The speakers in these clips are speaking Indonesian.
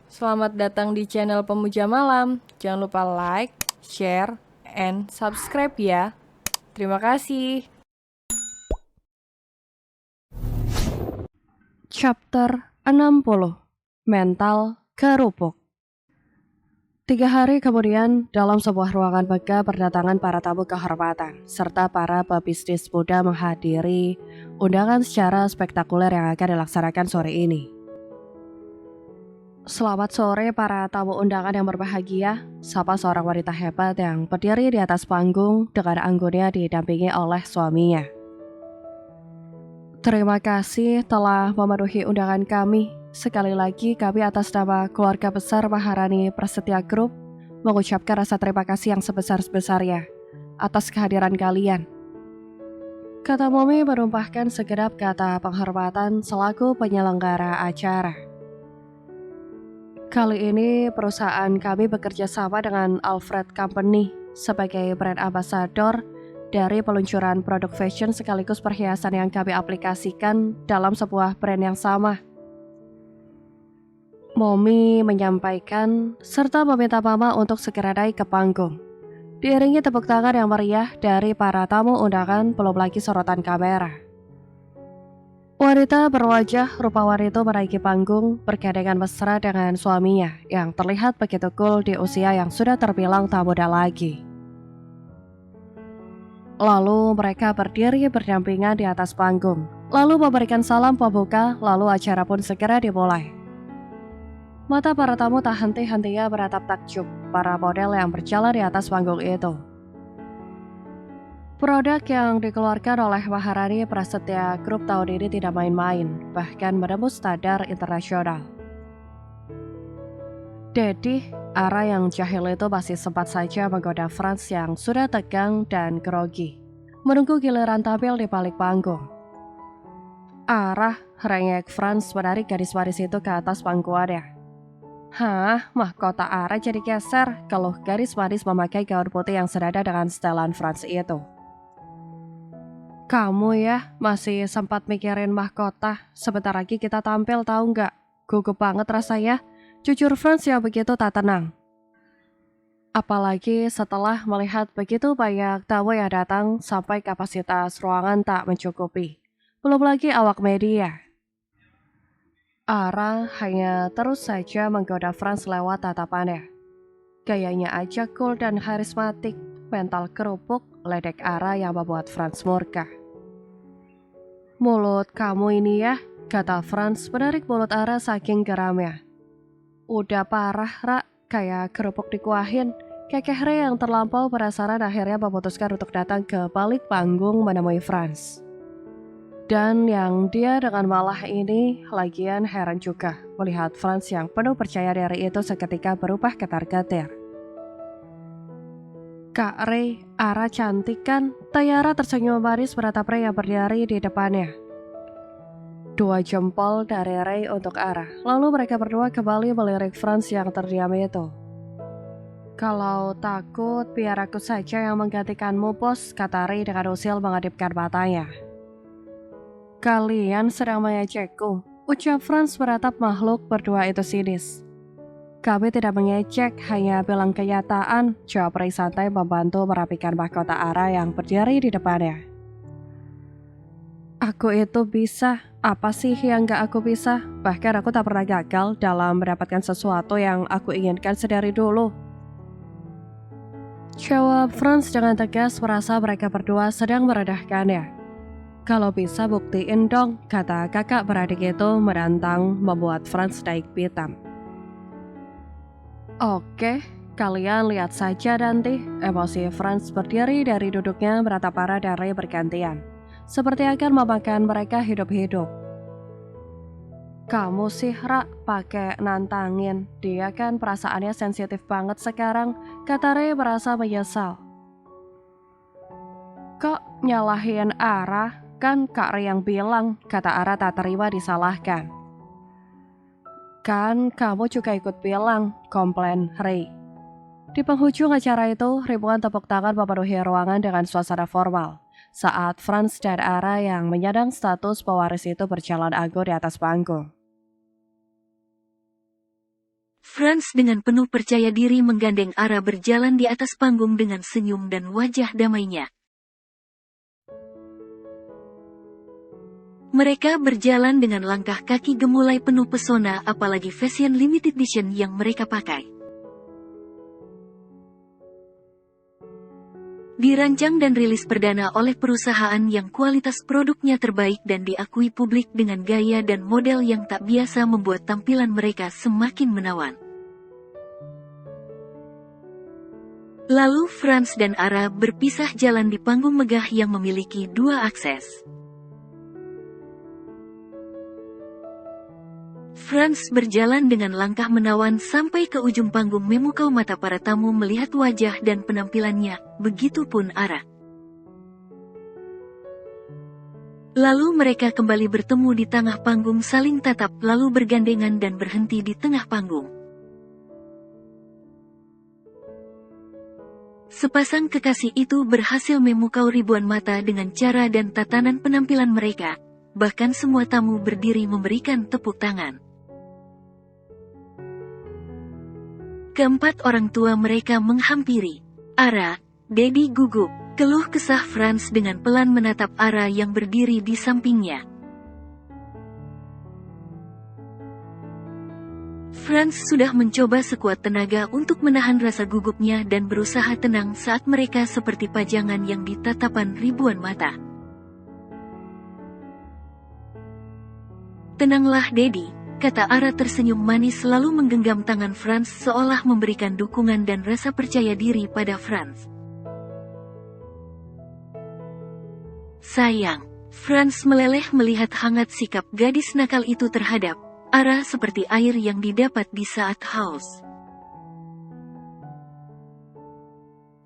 Selamat datang di channel Pemuja Malam. Jangan lupa like, share, and subscribe ya. Terima kasih. Chapter 60. Mental Kerupuk. 3 hari kemudian, dalam sebuah ruangan megah berdatangan para tamu kehormatan, serta para pebisnis muda menghadiri undangan secara spektakuler yang akan dilaksanakan sore ini. Selamat sore para tamu undangan yang berbahagia, sapa seorang wanita hebat yang berdiri di atas panggung dengan anggunnya didampingi oleh suaminya. Terima kasih telah memenuhi undangan kami. Sekali lagi kami atas nama keluarga besar Maharani Prasetya Group mengucapkan rasa terima kasih yang sebesar-besarnya atas kehadiran kalian. Kata Momi menumpahkan segenap kata penghormatan selaku penyelenggara acara. Kali ini perusahaan kami bekerja sama dengan Alfred Company sebagai brand ambassador dari peluncuran produk fashion sekaligus perhiasan yang kami aplikasikan dalam sebuah brand yang sama. Momi menyampaikan serta meminta Mama untuk segera naik ke panggung. Diiringi tepuk tangan yang meriah dari para tamu undangan, belum lagi sorotan kamera. Wanita berwajah rupawan itu menaiki panggung bergandengan mesra dengan suaminya yang terlihat begitu cool di usia yang sudah terbilang tak muda lagi. Lalu mereka berdiri berdampingan di atas panggung, lalu memberikan salam pembuka, lalu acara pun segera dimulai. Mata para tamu tak henti-hentinya beratap takjub para model yang berjalan di atas panggung itu. Produk yang dikeluarkan oleh Maharani Prasetya Group tahun ini tidak main-main, bahkan menembus standar internasional. Dedi, Ara yang jahil itu masih sempat saja menggoda Franz yang sudah tegang dan grogi, menunggu giliran tampil di balik panggung. Ara, rengek Franz menarik gadis-gadis itu ke atas pangkuannya. Hah, mahkota Ara jadi geser kalau gadis manis memakai gaun putih yang senada dengan setelan Franz itu. Kamu ya, masih sempat mikirin mahkota, sebentar lagi kita tampil tahu nggak? Gugup banget rasanya. Jujur Franz yang begitu tak tenang. Apalagi setelah melihat begitu banyak tamu yang datang sampai kapasitas ruangan tak mencukupi. Belum lagi awak media. Ara hanya terus saja menggoda Franz lewat tatapannya. Gayanya aja cool dan karismatik, mental kerupuk, ledek Ara yang membuat Franz murka. Mulut kamu ini ya, kata Franz menarik mulut Ara saking geramnya. Udah parah, Ra, kayak kerupuk dikuahin. Kekeh Re yang terlampau penasaran akhirnya memutuskan untuk datang ke balik panggung menemui Franz. Dan yang dia dengan malah ini lagian heran juga melihat Franz yang penuh percaya diri itu seketika berubah ketar-ketir. Kak Re, Ara cantik kan? Tayara tersenyum manis menatap Re yang berdiri di depannya. 2 jempol dari Ray untuk Ara, lalu mereka berdua kembali melirik Franz yang terdiam itu. Kalau takut, biar aku saja yang menggantikanmu, bos, kata Ray dengan usil mengedipkan matanya. Kalian sedang mengejekku, ucap Franz menatap makhluk berdua itu sinis. Kami tidak mengejek, hanya bilang kenyataan, jawab Ray santai membantu merapikan mahkota Ara yang berdiri di depannya. Aku itu bisa. Apa sih yang gak aku bisa? Bahkan aku tak pernah gagal dalam mendapatkan sesuatu yang aku inginkan sedari dulu. Jawab Franz dengan tegas merasa mereka berdua sedang merendahkannya. Kalau bisa buktiin dong, kata kakak beradik itu menantang membuat Franz naik pitam. Oke, kalian lihat saja nanti. Emosi Franz berdiri dari duduknya beratap Ara dan Ray bergantian. Seperti akan memakan mereka hidup-hidup. Kamu sih, Ra, pakai nantangin. Dia kan perasaannya sensitif banget sekarang, kata Ray merasa menyesal. Kok nyalahin Ara? Kan Kak Ray yang bilang, kata Ara tak terima disalahkan. Kan kamu juga ikut bilang, komplain Ray. Di penghujung acara itu, ribuan tepuk tangan memenuhi ruangan dengan suasana formal. Saat Franz dan Ara yang menyandang status pewaris itu berjalan anggun di atas panggung. Franz dengan penuh percaya diri menggandeng Ara berjalan di atas panggung dengan senyum dan wajah damainya. Mereka berjalan dengan langkah kaki gemulai penuh pesona, apalagi fashion limited edition yang mereka pakai. Dirancang dan rilis perdana oleh perusahaan yang kualitas produknya terbaik dan diakui publik dengan gaya dan model yang tak biasa membuat tampilan mereka semakin menawan. Lalu Franz dan Ara berpisah jalan di panggung megah yang memiliki 2 akses. Franz berjalan dengan langkah menawan sampai ke ujung panggung, memukau mata para tamu melihat wajah dan penampilannya, begitupun Ara. Lalu mereka kembali bertemu di tengah panggung, saling tatap lalu bergandengan dan berhenti di tengah panggung. Sepasang kekasih itu berhasil memukau ribuan mata dengan cara dan tatanan penampilan mereka, bahkan semua tamu berdiri memberikan tepuk tangan. Keempat orang tua mereka menghampiri Ara. Dedi gugup, keluh kesah Franz dengan pelan menatap Ara yang berdiri di sampingnya. Franz sudah mencoba sekuat tenaga untuk menahan rasa gugupnya dan berusaha tenang saat mereka seperti pajangan yang di tatapan ribuan mata. "Tenanglah Dedi," kata Ara tersenyum manis lalu menggenggam tangan Franz seolah memberikan dukungan dan rasa percaya diri pada Franz. "Sayang." Franz meleleh melihat hangat sikap gadis nakal itu terhadap Ara, seperti air yang didapat di saat haus.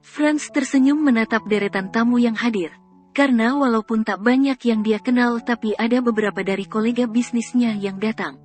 Franz tersenyum menatap deretan tamu yang hadir. Karena walaupun tak banyak yang dia kenal, tapi ada beberapa dari kolega bisnisnya yang datang.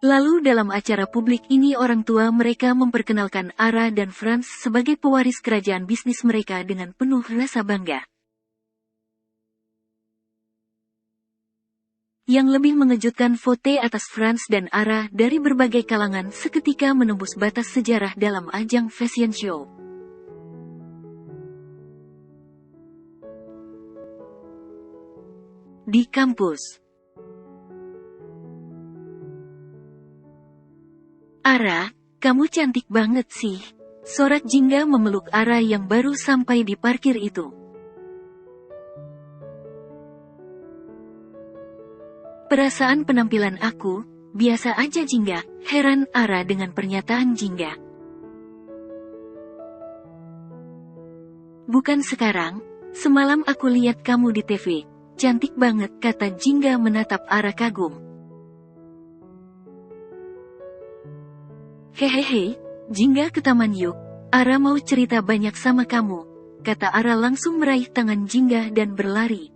Lalu dalam acara publik ini orang tua mereka memperkenalkan Ara dan Franz sebagai pewaris kerajaan bisnis mereka dengan penuh rasa bangga. Yang lebih mengejutkan, foto atas Franz dan Ara dari berbagai kalangan seketika menembus batas sejarah dalam ajang fashion show. Di kampus. "Ara, kamu cantik banget sih," sorak Jingga memeluk Ara yang baru sampai di parkir itu. "Perasaan penampilan aku, biasa aja Jingga," heran Ara dengan pernyataan Jingga. "Bukan sekarang, semalam aku lihat kamu di TV. Cantik banget," kata Jingga menatap Ara kagum. "Hehehe, Jingga ke taman yuk. Ara mau cerita banyak sama kamu," kata Ara langsung meraih tangan Jingga dan berlari.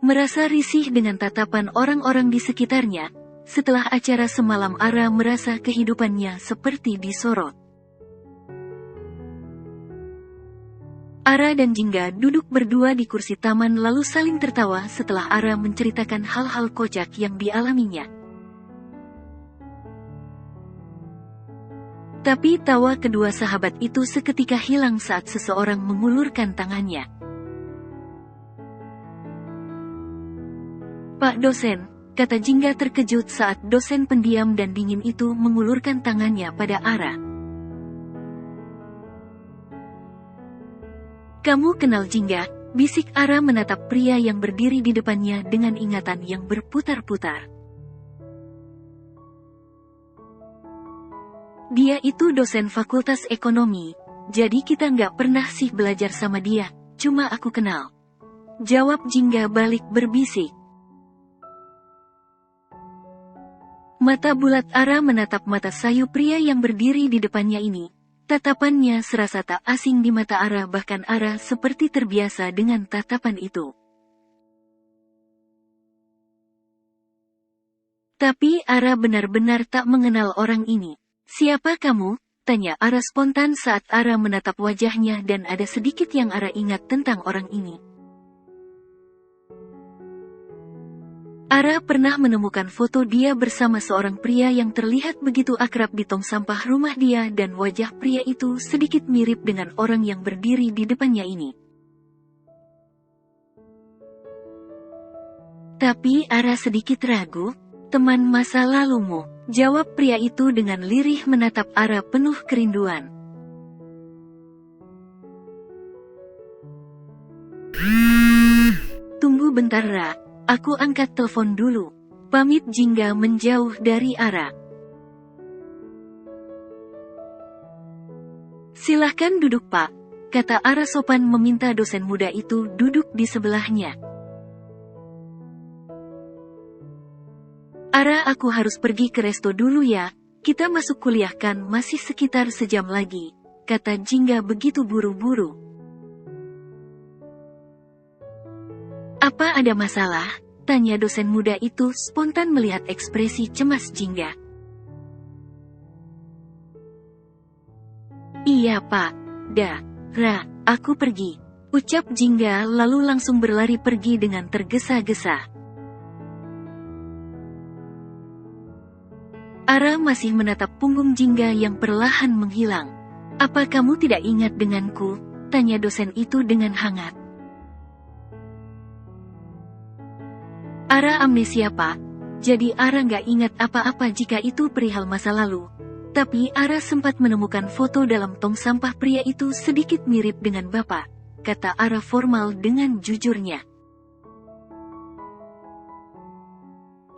Merasa risih dengan tatapan orang-orang di sekitarnya, setelah acara semalam Ara merasa kehidupannya seperti disorot. Ara dan Jingga duduk berdua di kursi taman lalu saling tertawa setelah Ara menceritakan hal-hal kocak yang dialaminya. Tapi tawa kedua sahabat itu seketika hilang saat seseorang mengulurkan tangannya. "Pak dosen," kata Jingga terkejut saat dosen pendiam dan dingin itu mengulurkan tangannya pada Ara. "Kamu kenal Jingga?" bisik Ara menatap pria yang berdiri di depannya dengan ingatan yang berputar-putar. "Dia itu dosen fakultas ekonomi, jadi kita nggak pernah sih belajar sama dia, cuma aku kenal," jawab Jingga balik berbisik. Mata bulat Ara menatap mata sayu pria yang berdiri di depannya ini. Tatapannya serasa tak asing di mata Ara, bahkan Ara seperti terbiasa dengan tatapan itu. Tapi Ara benar-benar tak mengenal orang ini. "Siapa kamu?" tanya Ara spontan saat Ara menatap wajahnya dan ada sedikit yang Ara ingat tentang orang ini. Ara pernah menemukan foto dia bersama seorang pria yang terlihat begitu akrab di tong sampah rumah dia dan wajah pria itu sedikit mirip dengan orang yang berdiri di depannya ini. Tapi Ara sedikit ragu. Teman masa lalumu, jawab pria itu dengan lirih menatap Ara penuh kerinduan. Tunggu bentar Ra, aku angkat telepon dulu. Pamit Jingga menjauh dari Ara. Silahkan duduk Pak, kata Ara sopan meminta dosen muda itu duduk di sebelahnya. Ara, aku harus pergi ke resto dulu ya, kita masuk kuliah kan masih sekitar sejam lagi, kata Jingga begitu buru-buru. Apa ada masalah? Tanya dosen muda itu spontan melihat ekspresi cemas Jingga. Iya Pak, Ra, aku pergi, ucap Jingga lalu langsung berlari pergi dengan tergesa-gesa. Ara masih menatap punggung Jingga yang perlahan menghilang. Apa kamu tidak ingat denganku? Tanya dosen itu dengan hangat. Ara amnesia Pak, jadi Ara nggak ingat apa-apa jika itu perihal masa lalu. Tapi Ara sempat menemukan foto dalam tong sampah pria itu sedikit mirip dengan Bapak, kata Ara formal dengan jujurnya.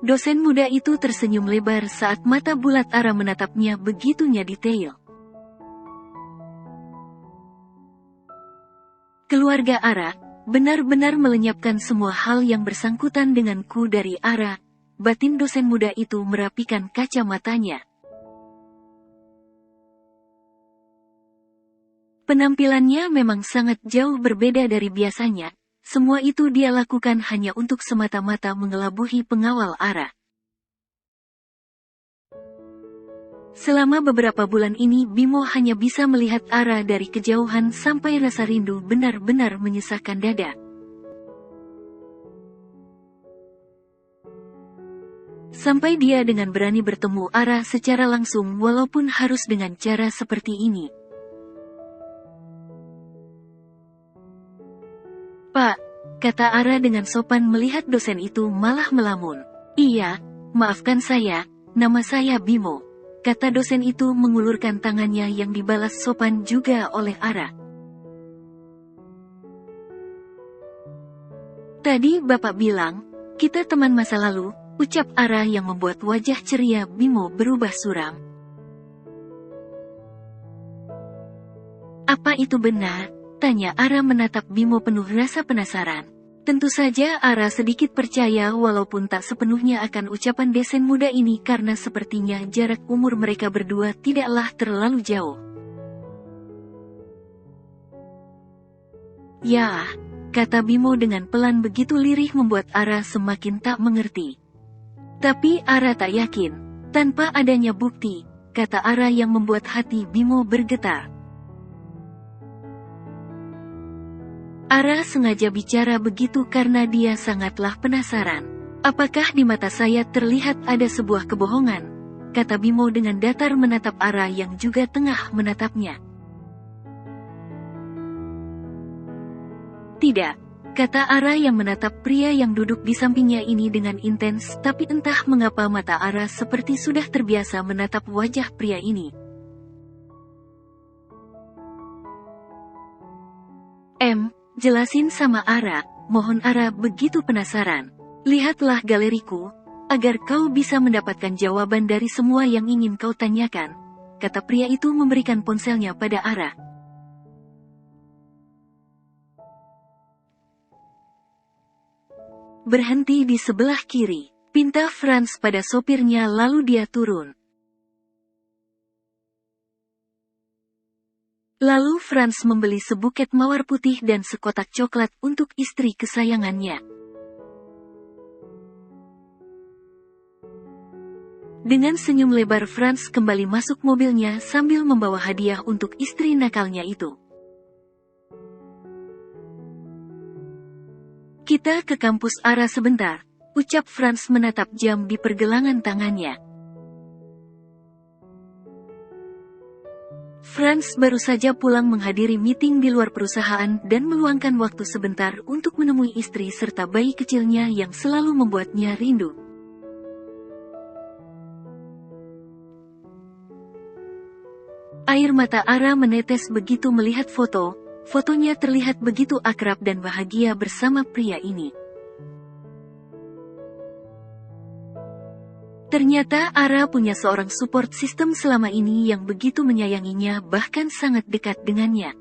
Dosen muda itu tersenyum lebar saat mata bulat Ara menatapnya begitunya detail. Keluarga Ara benar-benar melenyapkan semua hal yang bersangkutan denganku dari Ara. Batin dosen muda itu merapikan kacamatanya. Penampilannya memang sangat jauh berbeda dari biasanya. Semua itu dia lakukan hanya untuk semata-mata mengelabuhi pengawal Ara. Selama beberapa bulan ini Bimo hanya bisa melihat Ara dari kejauhan sampai rasa rindu benar-benar menyesakkan dada. Sampai dia dengan berani bertemu Ara secara langsung walaupun harus dengan cara seperti ini. Pak, kata Ara dengan sopan melihat dosen itu malah melamun. Iya, maafkan saya, nama saya Bimo, kata dosen itu mengulurkan tangannya yang dibalas sopan juga oleh Ara. Tadi Bapak bilang, kita teman masa lalu, ucap Ara yang membuat wajah ceria Bimo berubah suram. Apa itu benar? Tanya Ara menatap Bimo penuh rasa penasaran. Tentu saja Ara sedikit percaya walaupun tak sepenuhnya akan ucapan dosen muda ini karena sepertinya jarak umur mereka berdua tidaklah terlalu jauh. Ya, kata Bimo dengan pelan begitu lirih membuat Ara semakin tak mengerti. Tapi Ara tak yakin, tanpa adanya bukti, kata Ara yang membuat hati Bimo bergetar. Ara sengaja bicara begitu karena dia sangatlah penasaran. Apakah di mata saya terlihat ada sebuah kebohongan? Kata Bimo dengan datar menatap Ara yang juga tengah menatapnya. Tidak, kata Ara yang menatap pria yang duduk di sampingnya ini dengan intens, tapi entah mengapa mata Ara seperti sudah terbiasa menatap wajah pria ini. Jelasin sama Ara, mohon Ara begitu penasaran. Lihatlah galeriku, agar kau bisa mendapatkan jawaban dari semua yang ingin kau tanyakan, kata pria itu memberikan ponselnya pada Ara. Berhenti di sebelah kiri, pinta Franz pada sopirnya lalu dia turun. Lalu Franz membeli sebuket mawar putih dan sekotak coklat untuk istri kesayangannya. Dengan senyum lebar Franz kembali masuk mobilnya sambil membawa hadiah untuk istri nakalnya itu. Kita ke kampus Ara sebentar, ucap Franz menatap jam di pergelangan tangannya. Franz baru saja pulang menghadiri meeting di luar perusahaan dan meluangkan waktu sebentar untuk menemui istri serta bayi kecilnya yang selalu membuatnya rindu. Air mata Ara menetes begitu melihat foto. Fotonya terlihat begitu akrab dan bahagia bersama pria ini. Ternyata Ara punya seorang support system selama ini yang begitu menyayanginya, bahkan sangat dekat dengannya.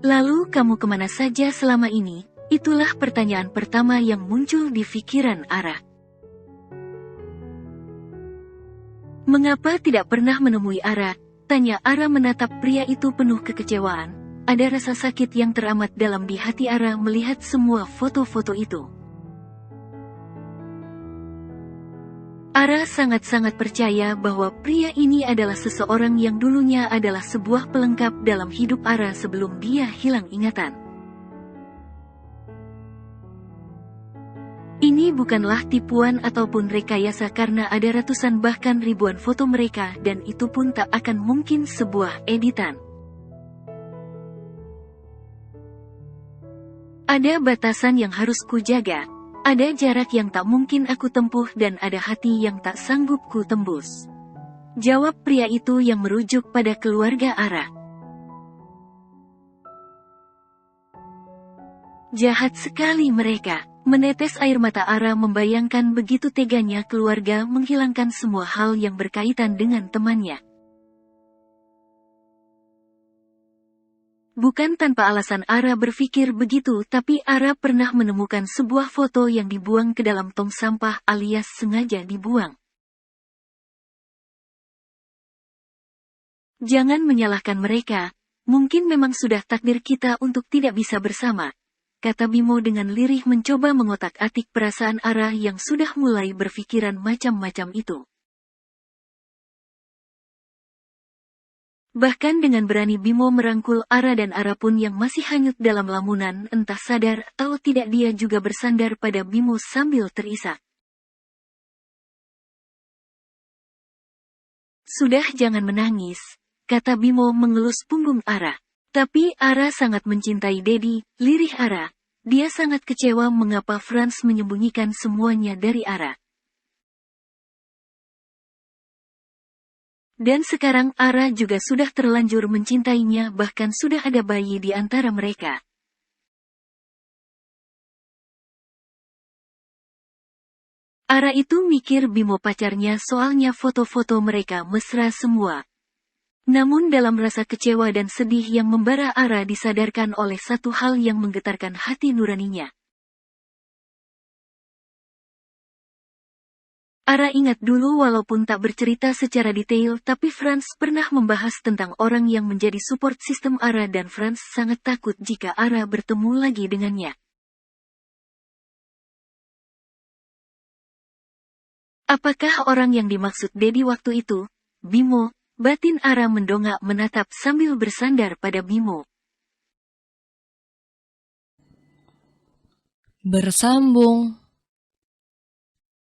Lalu kamu kemana saja selama ini? Itulah pertanyaan pertama yang muncul di pikiran Ara. Mengapa tidak pernah menemui Ara? Tanya Ara menatap pria itu penuh kekecewaan. Ada rasa sakit yang teramat dalam di hati Ara melihat semua foto-foto itu. Ara sangat-sangat percaya bahwa pria ini adalah seseorang yang dulunya adalah sebuah pelengkap dalam hidup Ara sebelum dia hilang ingatan. Ini bukanlah tipuan ataupun rekayasa karena ada ratusan bahkan ribuan foto mereka dan itu pun tak akan mungkin sebuah editan. Ada batasan yang harus kujaga. Ada jarak yang tak mungkin aku tempuh dan ada hati yang tak sanggup ku tembus. Jawab pria itu yang merujuk pada keluarga Ara. Jahat sekali mereka. Menetes air mata Ara membayangkan begitu teganya keluarga menghilangkan semua hal yang berkaitan dengan temannya. Bukan tanpa alasan Ara berpikir begitu, tapi Ara pernah menemukan sebuah foto yang dibuang ke dalam tong sampah alias sengaja dibuang. Jangan menyalahkan mereka, mungkin memang sudah takdir kita untuk tidak bisa bersama, kata Bimo dengan lirih mencoba mengotak-atik perasaan Ara yang sudah mulai berpikiran macam-macam itu. Bahkan dengan berani Bimo merangkul Ara dan Ara pun yang masih hanyut dalam lamunan entah sadar atau tidak dia juga bersandar pada Bimo sambil terisak. Sudah jangan menangis, kata Bimo mengelus punggung Ara. Tapi Ara sangat mencintai Dedi, lirih Ara. Dia sangat kecewa mengapa Franz menyembunyikan semuanya dari Ara. Dan sekarang Ara juga sudah terlanjur mencintainya, bahkan sudah ada bayi di antara mereka. Ara itu mikir Bimo pacarnya soalnya foto-foto mereka mesra semua. Namun dalam rasa kecewa dan sedih yang membara Ara disadarkan oleh satu hal yang menggetarkan hati nuraninya. Ara ingat dulu walaupun tak bercerita secara detail tapi Franz pernah membahas tentang orang yang menjadi support system Ara dan Franz sangat takut jika Ara bertemu lagi dengannya. Apakah orang yang dimaksud Dedi waktu itu? Bimo, batin Ara mendongak menatap sambil bersandar pada Bimo. Bersambung.